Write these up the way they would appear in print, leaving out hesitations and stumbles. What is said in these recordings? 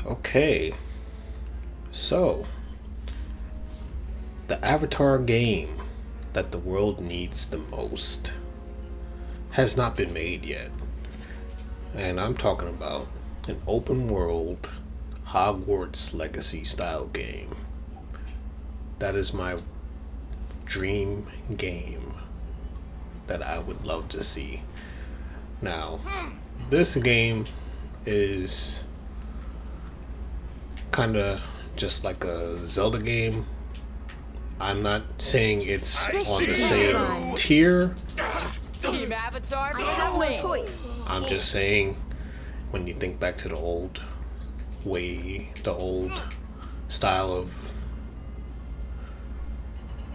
Okay, so the Avatar game that the world needs the most has not been made yet. And I'm talking about an open world Hogwarts Legacy style game. That is my dream game that I would love to see. Now, this game is kind of just like a Zelda game. I'm not saying it's on the same tier. Team Avatar, I have no choice. I'm just saying, when you think back to the old style of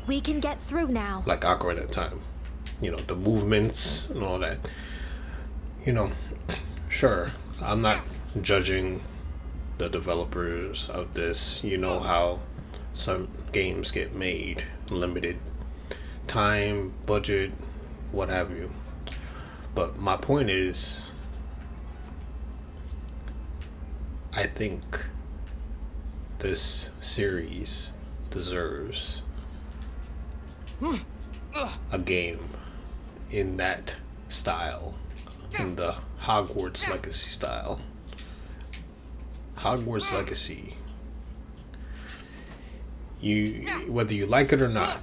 We can get through now. like Ocarina of Time, the movements and all that. Sure, I'm not judging the developers of this. You know how some games get made, limited time, budget, what have you. But my point is, I think this series deserves a game in that style, in the Hogwarts Legacy style. Hogwarts Legacy, whether you like it or not,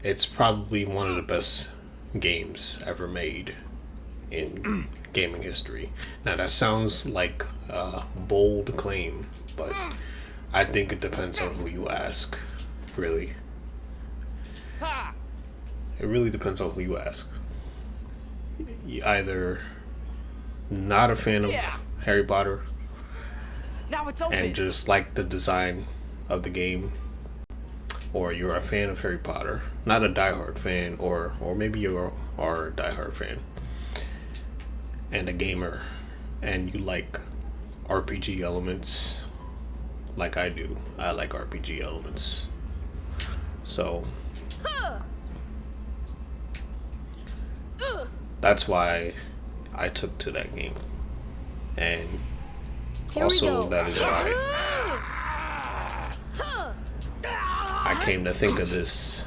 it's probably one of the best games ever made in gaming history. Now that sounds like a bold claim, but I think it depends on who you ask, really. It really depends on who you ask. You either not a fan of Harry Potter now it's open. and just like the design of the game, or you're a fan of Harry Potter, not a diehard fan, or maybe you are a diehard fan and a gamer, and you like RPG elements like I do. I like RPG elements. So that's why I took to that game. And also that is why I came to think of this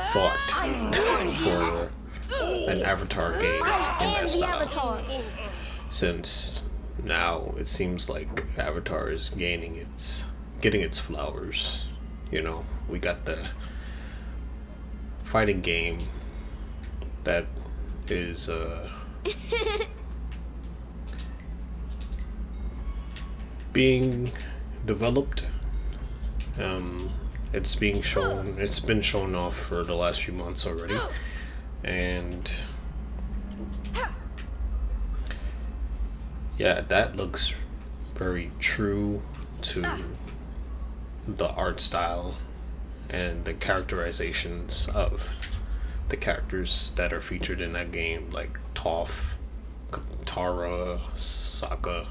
thought for an Avatar game in that style. Since now it seems like Avatar is getting its flowers. We got the fighting game that is being developed. It's been shown off for the last few months already, and yeah, that looks very true to the art style and the characterizations of the characters that are featured in that game, like Toph, Katara, Sokka.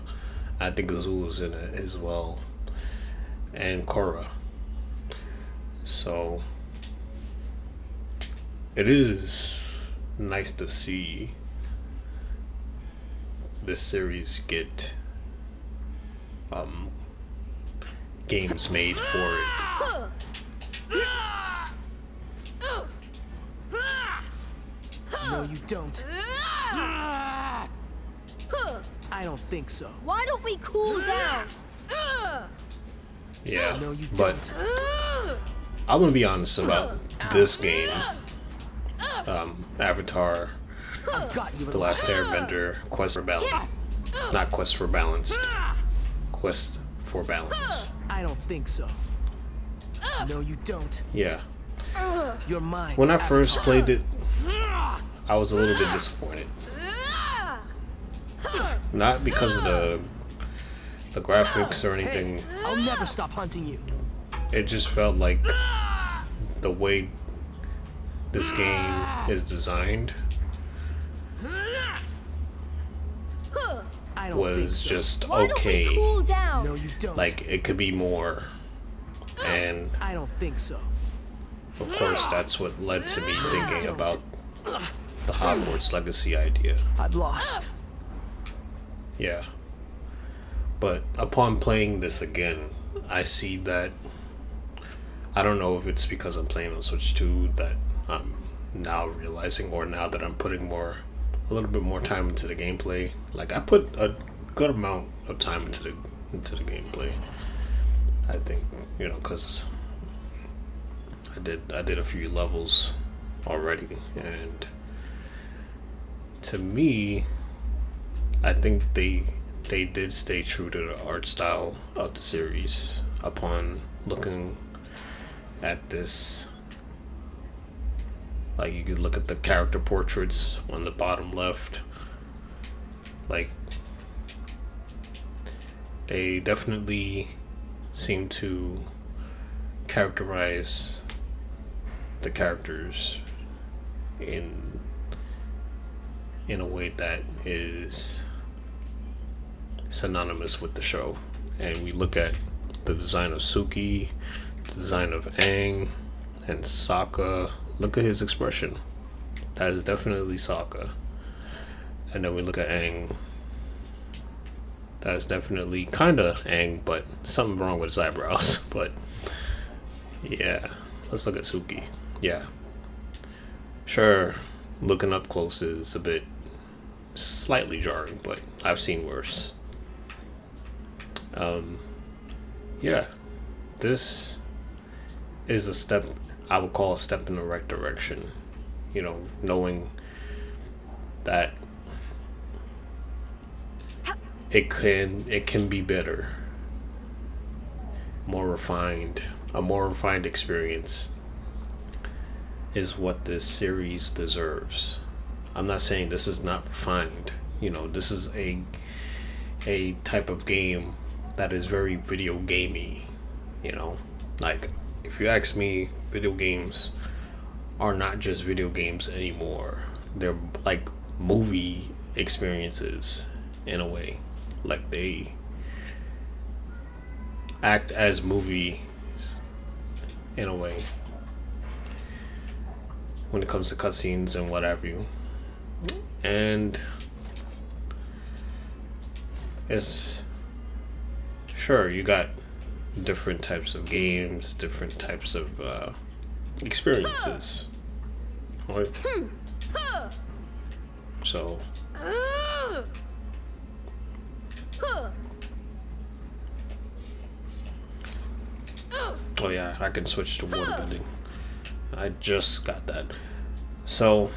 I think Azula's in it as well, and Korra. So it is nice to see this series get games made for it. No, you don't. I don't think so. Why don't we cool down? Yeah, No, you but don't. I'm gonna be honest about this game. Avatar I've got you. The Last Airbender, Quest for Balance. Not Quest for Balanced. Quest for Balance. I don't think so. No, you don't. Yeah. You're mine. When I first Avatar. played it, I was a little bit disappointed. Not because of the graphics or anything. Hey, I'll never stop hunting you. It just felt like the way this game is designed I don't think was so. just Why don't we okay. cool down? No, you don't. Like, it could be more. And I don't think so. of course, that's what led to me thinking about the Hogwarts Legacy idea. I've lost. Yeah. But upon playing this again, I see that I don't know if it's because I'm playing on Switch 2 that I'm now realizing, or now that I'm putting a little bit more time into the gameplay. Like, I put a good amount of time into the gameplay. I think, because I did a few levels already, and to me, I think they did stay true to the art style of the series upon looking at this. Like, you could look at the character portraits on the bottom left. Like, they definitely seem to characterize the characters in a way that is synonymous with the show. And we look at the design of Suki, the design of Aang and Sokka. Look at his expression. That is definitely Sokka. And then we look at Aang. That is definitely kinda Aang, but something wrong with his eyebrows. But yeah, let's look at Suki. Yeah, sure, looking up close is a bit slightly jarring, but I've seen worse. Yeah, this is a step, I would call a step in the right direction. Knowing that it can be better, more refined. A more refined experience is what this series deserves. I'm not saying this is not refined. This is a type of game that is very video gamey. Like, if you ask me, video games are not just video games anymore. They're like movie experiences in a way. Like, they act as movies in a way when it comes to cutscenes and what have you. And it's sure, you got different types of games, different types of experiences, right? So oh yeah, I can switch to waterbending. I just got that. So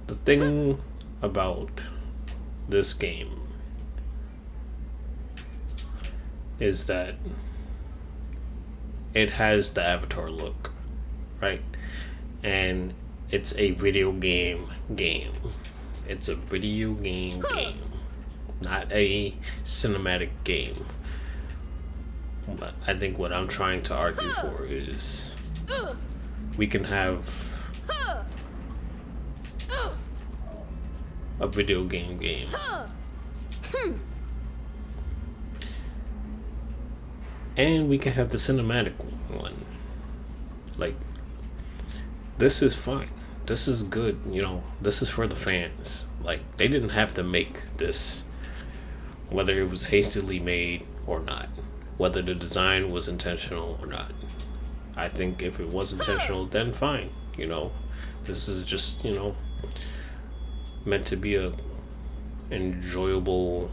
the thing about this game is that it has the Avatar look, right? And it's a video game. It's a video game, not a cinematic game. But I think what I'm trying to argue for is we can have a video game. And we can have the cinematic one. Like, this is fine. This is good. This is for the fans. Like, they didn't have to make this, whether it was hastily made or not, whether the design was intentional or not. I think if it was intentional, then fine. This is just, meant to be a enjoyable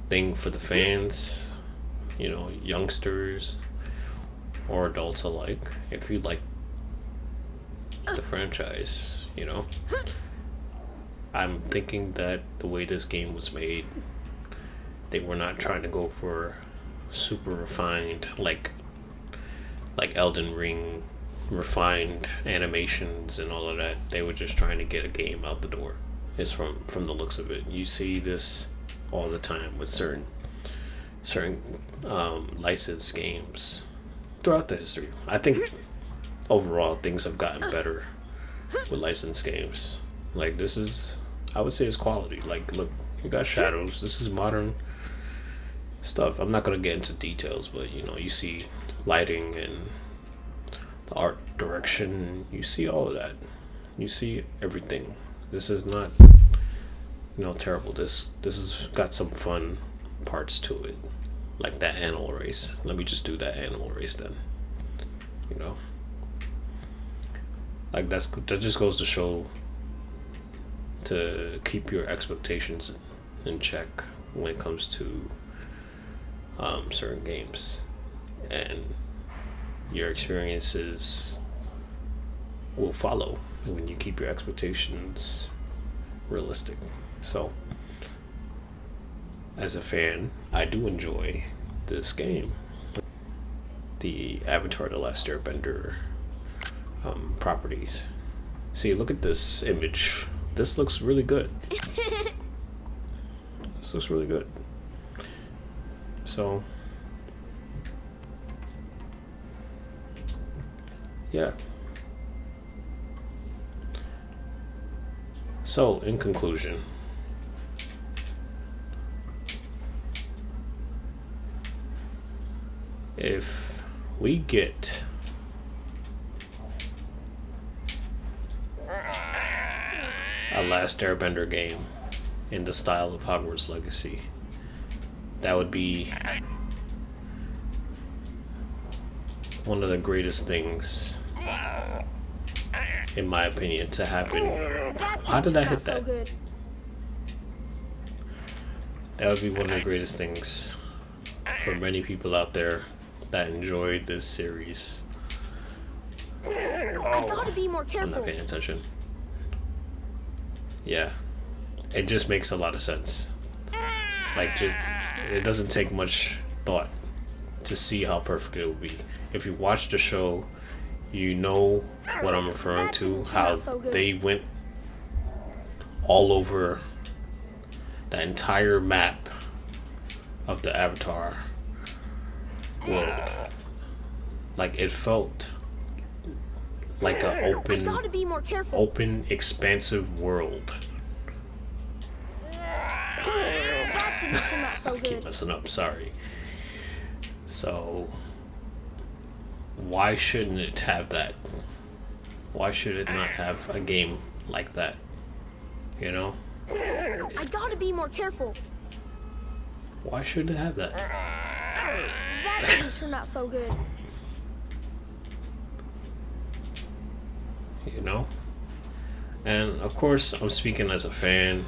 thing for the fans, youngsters or adults alike. If you like the franchise, I'm thinking that the way this game was made, they were not trying to go for super refined, like Elden Ring refined animations and all of that. They were just trying to get a game out the door. It's from the looks of it. You see this all the time with certain licensed games throughout the history. I think overall things have gotten better with licensed games. Like, this is, I would say, it's quality. Like, look, you got shadows. This is modern stuff. I'm not gonna get into details, but you see lighting and the art direction. You see all of that. You see everything. This is not terrible. This has got some fun parts to it, like that animal race. Let me just do that animal race then. You know, like that just goes to show to keep your expectations in check when it comes to certain games, and your experiences will follow when you keep your expectations realistic. So, as a fan, I do enjoy this game. The Avatar The Last Airbender properties. See, look at this image. This looks really good. This looks really good. So, yeah. So, in conclusion, if we get a Last Airbender game in the style of Hogwarts Legacy, that would be one of the greatest things, in my opinion, to happen. How did I hit that? That would be one of the greatest things for many people out there that enjoyed this series. I gotta be more I'm careful. not paying attention. Yeah, it just makes a lot of sense. Like, it doesn't take much thought to see how perfect it would be. If you watch the show, you know what I'm referring to. How they went all over the entire map of the Avatar world. Like, it felt like a open, expansive world. That didn't turn out so I keep good. messing up, sorry. So, why shouldn't it have that? Why should it not have a game like that? You know? I gotta be more careful. Why should it have that? That didn't turn out so good. You know? And of course, I'm speaking as a fan.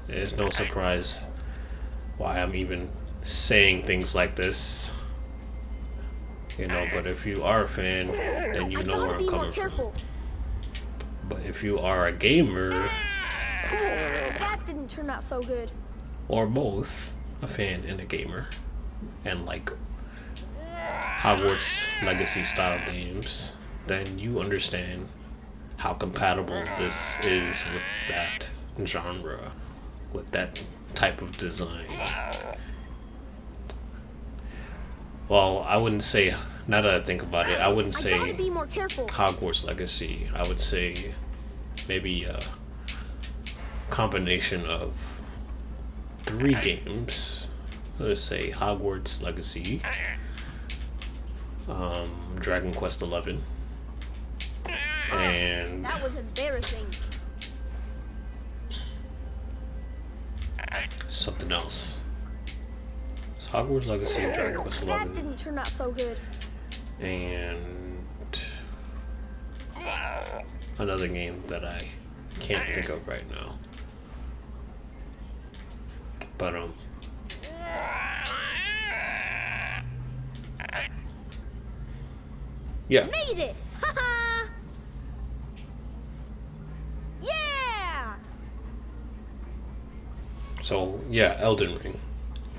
There's no surprise why I'm even saying things like this. You know, but if you are a fan, then you know where I'm coming from. But if you are a gamer, That didn't turn out so good. or both, a fan and a gamer, and like Hogwarts Legacy style games, then you understand how compatible this is with that genre, with that type of design. Well, I wouldn't say, now that I think about it, I wouldn't I say gotta be more careful. Hogwarts Legacy. I would say maybe a combination of 3 games. Let's say Hogwarts Legacy, Dragon Quest XI, and That was embarrassing. something else. It's Hogwarts Legacy, Dragon Quest That XI, didn't turn out so good. and another game that I can't think of right now. But yeah. Made it! Haha! Yeah! So yeah, Elden Ring.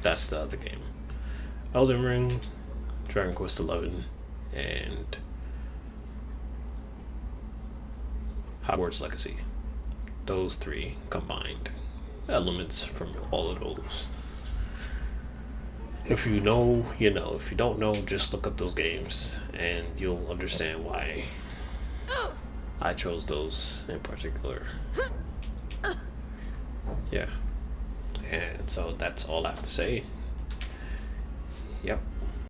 That's the other game. Elden Ring, Dragon Quest XI, and Hogwarts Legacy. Those 3 combined elements from all of those. If you know, you know. If you don't know, just look up those games and you'll understand why I chose those in particular. Yeah. And so that's all I have to say. Yep.